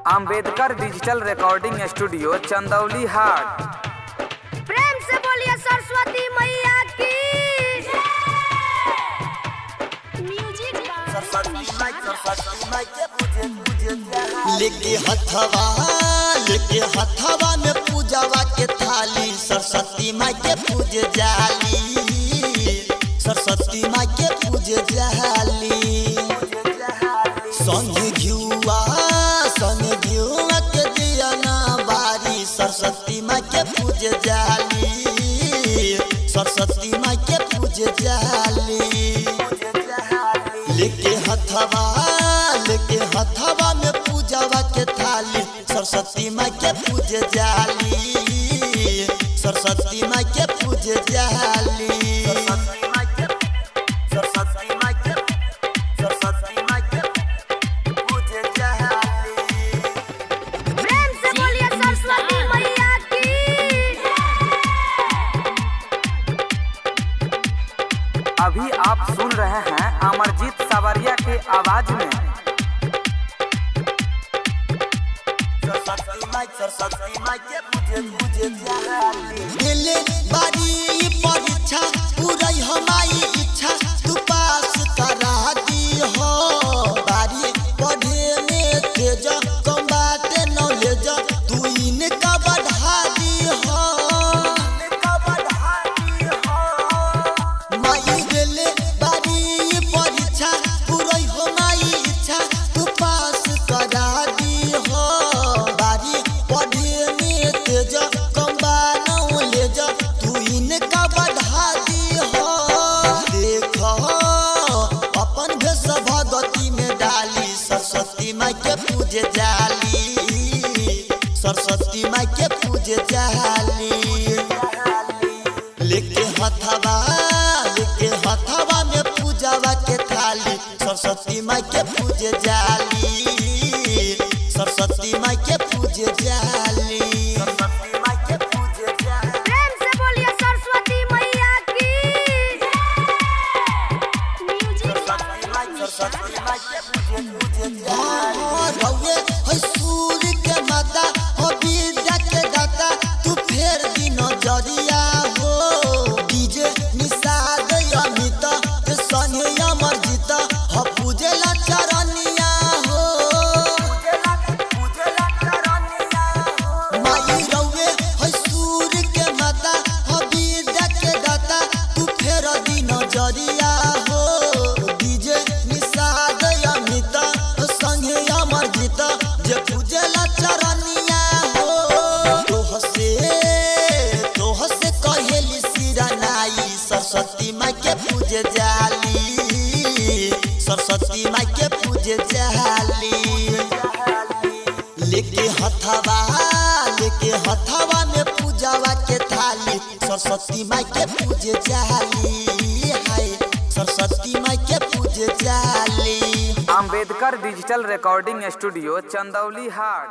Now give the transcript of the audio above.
Ambedkar digital recording studio Chandauli हाट। प्रेम से बोलिए सरस्वती मैया की। लेके हथवा में पूजावा के थाली सरस्वती माई के पूजे जाली, सरस्वती माई के पूजे जाली। संगे घिउआ के दिया ना बारी सरस्वती माई के पूजे जाली, सरस्वती माई के पूजे जाली। लेके हथवा में पूजावा के थाली सरस्वती माई के पूजे जाली, सरस्वती माई के पूजे जाली। प्रेम से बोलिए सरस्वती मैया की। अभी आप सुन रहे हैं अमरजीत सावरिया के आवाज में। दिले बारी परीक्षा पूरा हमारी इच्छा तू पास करा दी हो। बारी पढ़े में तेज कम बाटे नॉलेज तू इनका बढ़ा दी हो। माई दिले बारी परीक्षा पूरा हमारी इच्छा तू पास करा दी हो। बारी पढ़े में तेज कम नॉलेज तू इनका बढ़ा दी हो। देखो अपन भेष भगवती में डाली सरस्वती माई के पूजे जाली, सरस्वती माई के पूजे जाली। लेके हथवा में पूजावा के थाली सरस्वती माई के पूजे जाली, सरस्वती माई के पूजे जाली। प्रेम से बोलिए सरस्वती मैया की। रउए है सूर्य के माता हो विद्या के दाता तू फेर दिन जरिया हो। डीजे निषाद अमित के संगे अमरजीत हो पूजेला चरनिया हो। माई रउए है सूर्य के माता हो विद्या के दाता तू फेर दिन जरिया हो। डीजे निषाद अमित संगे अमरजीत जे पूजेला चरनिया हो। तोह से कहेली सिरनाई सरस्वती माई के पूजे जाली, सरस्वती माई के पूजे जाली। लेके हथवा में पूजावा के थाली सरस्वती माई के पूजे जाली, हाय सरस्वती माई के पूजे जाली। Ambedkar digital recording studio Chandauli हाट।